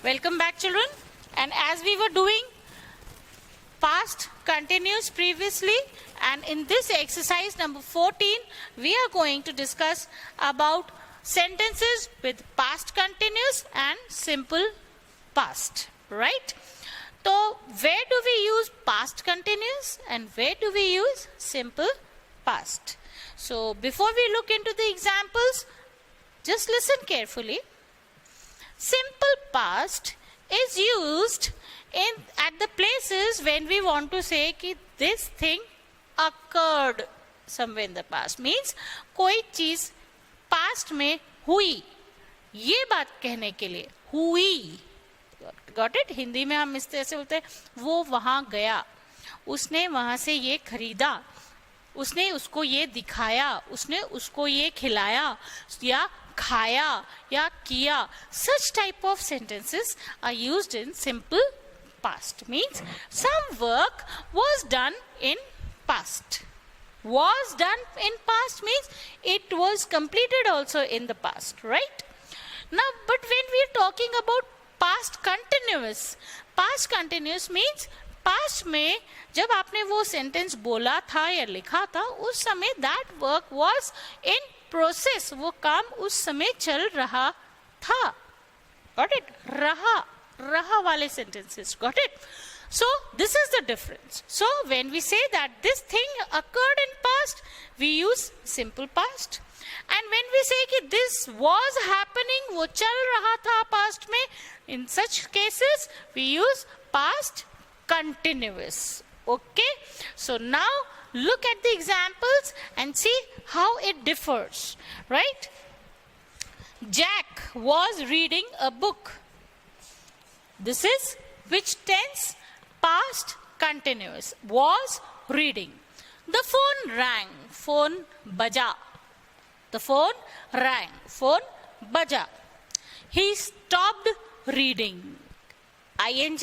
Welcome back, children. And as we were doing past continuous previously, and in this exercise number 14, we are going to discuss about sentences with past continuous and simple past, right? So, where do we use past continuous and where do we use simple past? So, before we look into the examples, just listen carefully. Simple past is used at the places when we want to say कि this thing occurred somewhere in the past. Means कोई चीज past में हुई, ये बात कहने के लिए हुई. Got it? हिंदी में हम इस तरह से बोलते हैं वो वहां गया, उसने वहां से ये खरीदा, उसने उसको ये दिखाया, उसने उसको ये खिलाया या खाया या किया. Such type of sentences are used in simple past. Means some work was done in past. Was done in past means it was completed also in the past, right? Now, but when we are talking about past continuous means past में जब आपने वो sentence बोला था या लिखा था उस समय that work was in process. वो काम उस समय चल रहा था. Got it? रहा वाले sentences. Got it? So this is the difference. So when we say that this thing occurred in past, we use simple past. And when we say कि this was happening, वो चल रहा था past में, in such cases we use past continuous. Okay? So now look at the examples and see how it differs, right? Jack was reading a book. This is which tense? Past continuous. Was reading. The phone rang. Phone baja. The phone rang. Phone baja. He stopped reading. ING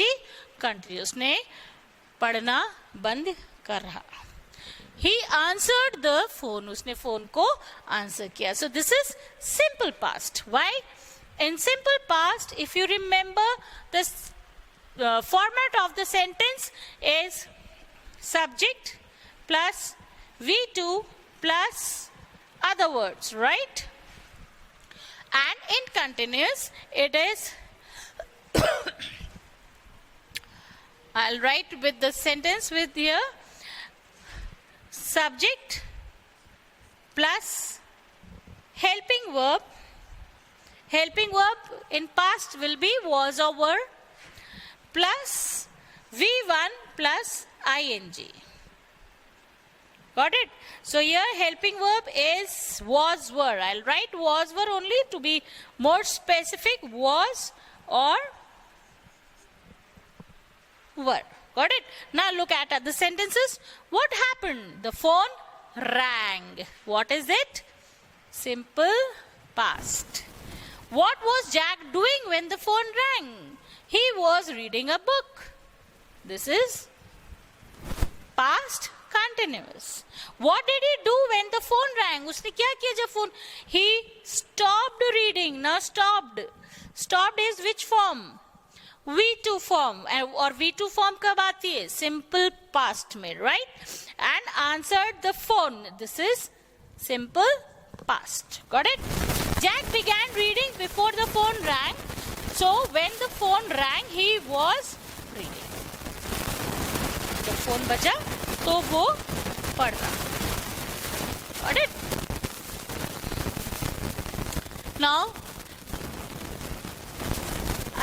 continuous. ने पढ़ना बंद कर रहा. He answered the phone. उसने phone को answer किया. So this is simple past. Why? In simple past, if you remember, the format of the sentence is subject plus V2 plus other words, right? And in continuous, it is I'll write with the sentence with here subject plus helping verb. Helping verb in past will be was or were plus V1 plus ing. Got it? So here helping verb is was were. I'll write was were only to be more specific. Was or were. Got it? Now look at other sentences. What happened? The phone rang. What is it? Simple past. What was Jack doing when the phone rang? He was reading a book. This is past continuous. What did he do when the phone rang? उसने क्या किया जब phone? He stopped reading. Now stopped. Stopped is which form? V2 form. और V2 form कब आती है? Simple past में, right? And answered the phone. This is simple past. Got it? Jack began reading before the phone rang. So when the phone rang, he was reading. जब phone बजा, तो वो पढ़ रहा. Got it? Now,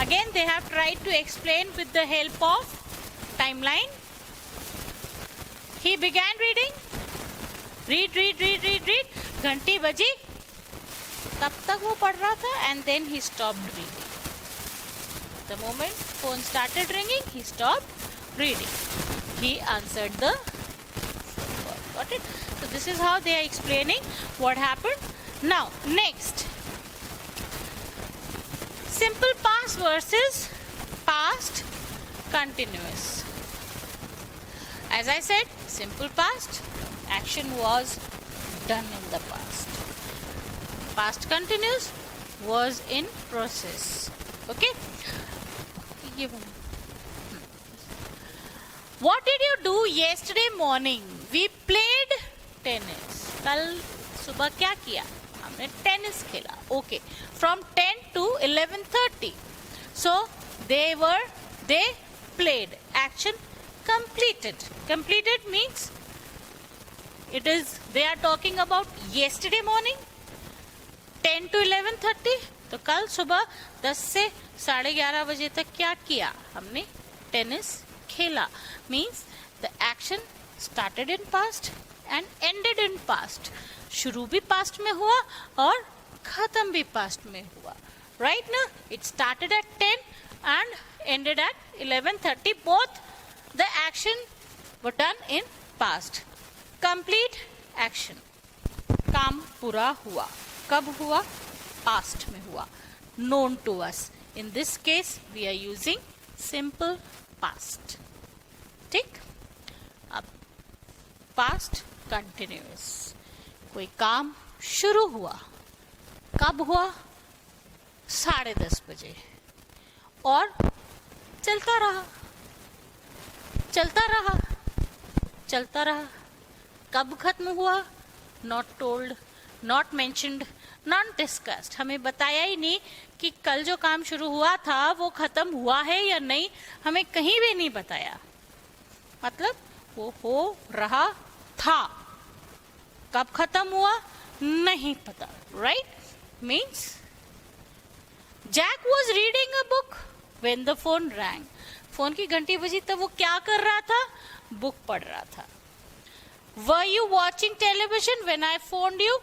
again they have tried to explain with the help of timeline. He began reading. Read. घंटी बजी. तब तक वो पढ़ रहा था and then he stopped reading. The moment phone started ringing, he stopped reading. He answered the phone. Got it? So this is how they are explaining what happened. Now, next. Simple past versus past continuous. As I said, simple past, action was done in the past. Past continuous was in process. Okay. given. What did you do yesterday morning? We played tennis. कल सुबह क्या किया? हमने tennis खेला. Okay. From 10 to 11:30. So they played. Action completed. Completed means they are talking about yesterday morning 10 to 11:30. तो कल सुबह 10 से 11:30 बजे तक क्या किया? हमने टेनिस खेला. Means the action started in past and ended in past. शुरू भी past में हुआ और खत्म भी past में हुआ. Right now it started at 10 and ended at 11:30. Both the action were done in past. Complete action. काम पूरा हुआ. कब हुआ? Past में हुआ. Known to us. In this case we are using simple past. ठीक? अब past continuous. कोई काम शुरू हुआ. कब हुआ? 10:30 बजे. और चलता रहा. चलता रहा. चलता रहा. कब खत्म हुआ? Not told, not mentioned, not discussed. हमें बताया ही नहीं कि कल जो काम शुरू हुआ था वो खत्म हुआ है या नहीं. हमें कहीं भी नहीं बताया. मतलब वो हो रहा था. कब खत्म हुआ? नहीं पता. Right? Means Jack was reading a book when the phone rang. Phone की घंटी बजी तब वो क्या कर रहा था? बुक पढ़ रहा था. Were you watching television when I phoned you?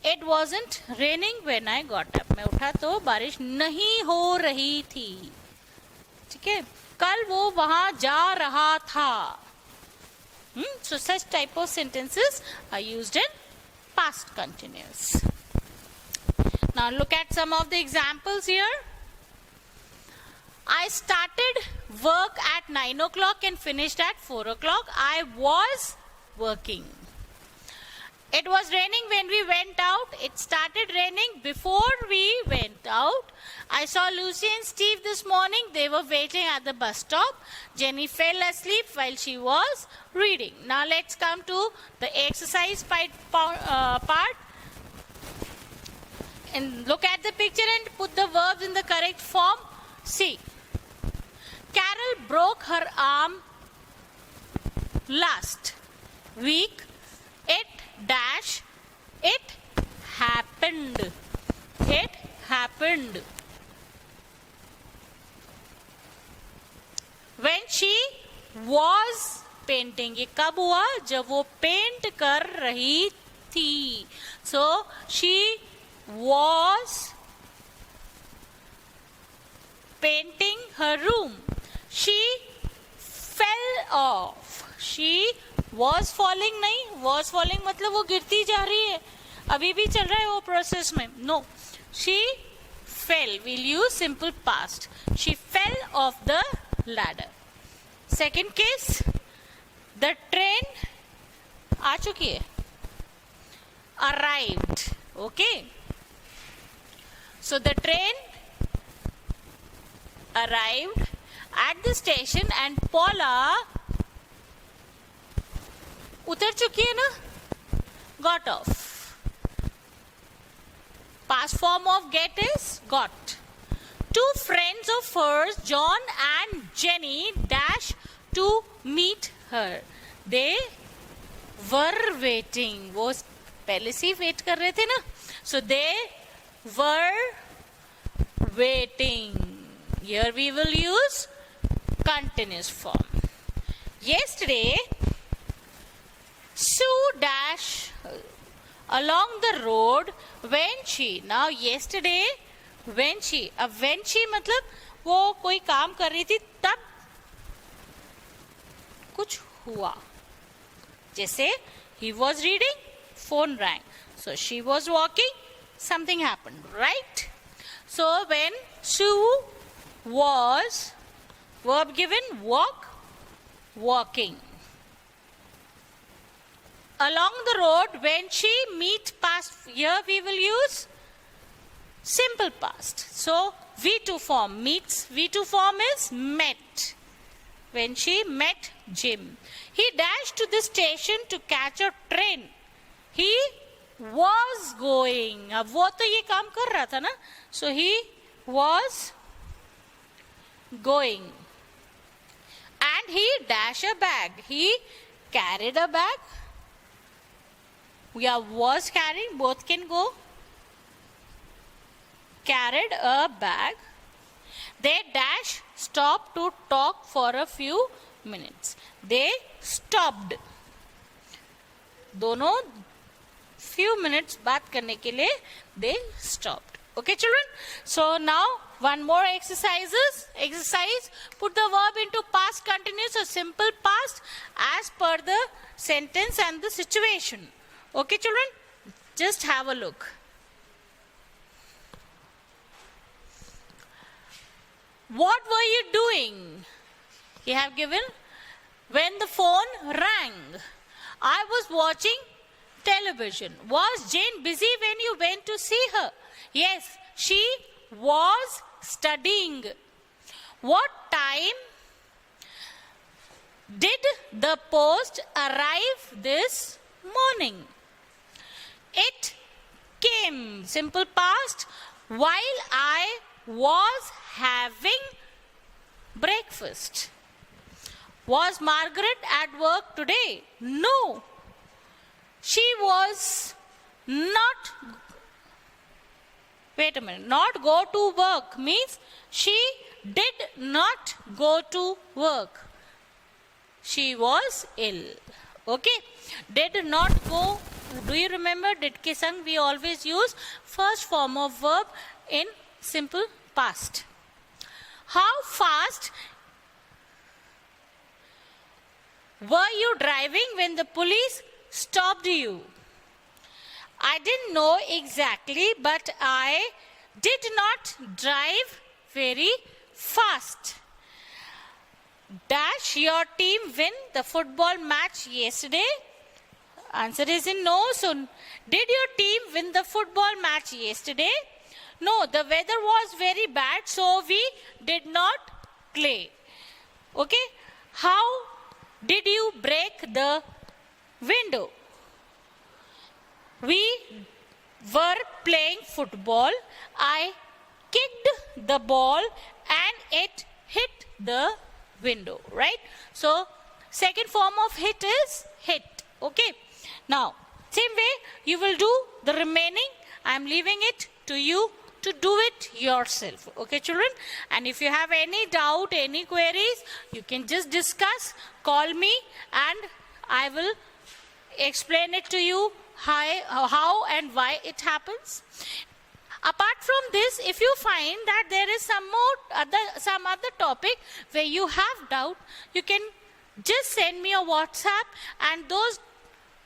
It wasn't raining when I got up. मैं उठा तो बारिश नहीं हो रही थी. ठीक है. कल वो वहां जा रहा था. So such type of sentences are used in past continuous. Now look at some of the examples here. I started work at 9 o'clock and finished at 4 o'clock. I was working. It was raining when we went out. It started raining before we went out. I saw Lucy and Steve this morning. They were waiting at the bus stop. Jenny fell asleep while she was reading. Now let's come to the exercise part. And look at the picture and put the verbs in the correct form. See. Carol broke her arm last week. It happened. It happened. When she was painting. ये कब हुआ? जब वो paint कर रही थी. So she was painting her room. She fell off. She was falling नहीं. Was falling मतलब वो गिरती जा रही है. अभी भी चल रहा है वो प्रोसेस में. No. She fell. We'll use simple past. She fell off the ladder. Second case. The train आ चुकी है. Arrived. Okay. So the train arrived at the station and Paula उतर चुकी है ना? Got off. Past form of get is got. Two friends of hers, John and Jenny, dash to meet her. They were waiting. वो पहले से ही wait कर रहे थे ना? So they were waiting. Here we will use continuous form. Yesterday, Sue dash along the road when she. Now yesterday when she. अब when she मतलब वो कोई काम कर रही थी तब कुछ हुआ. जैसे he was reading, phone rang. So she was walking, something happened, right? So when Sue was, verb given, walk, walking. Along the road, when she meet past, here we will use simple past. So V2 form. Meets V2 form is met. When she met Jim. He dashed to the station to catch a train. He was going. अब वो तो ये काम कर रहा था ना. So he was going. And he dashed a bag. He carried a bag. Yeah, was carrying. Both can go. Carried a bag. They dash stopped to talk for a few minutes. They stopped. दोनों few minutes बात करने के लिए they stopped. Okay, children? So now one more exercise. Put the verb into past continuous or simple past as per the sentence and the situation. Okay, children? Just have a look. What were you doing? You have given when the phone rang. I was watching television. Was Jane busy when you went to see her? Yes, she was studying. What time did the post arrive this morning? It came. Simple past. While I was having breakfast. Was Margaret at work today? No. She was not. Wait a minute. Not go to work means she did not go to work. She was ill. Okay. Did not go. Do you remember? Did ke sang we always use first form of verb in simple past. How fast were you driving when the police stopped you? I didn't know exactly, but I did not drive very fast. Dash your team win the football match yesterday? Answer is in no. So, did your team win the football match yesterday? No, the weather was very bad, so we did not play. Okay? How did you break the window? We were playing football. I kicked the ball and it hit the window, right? So, second form of hit is hit. Okay? Now, same way you will do the remaining. I am leaving it to you to do it yourself. Okay, children? And if you have any doubt, any queries, you can just discuss, call me, and I will explain it to you how and why it happens. Apart from this, if you find that there is some other topic where you have doubt, you can just send me a WhatsApp, and those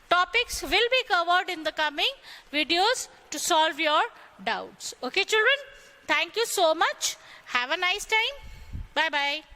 topics will be covered in the coming videos to solve your doubts. Okay, children? Thank you so much. Have a nice time. Bye-bye.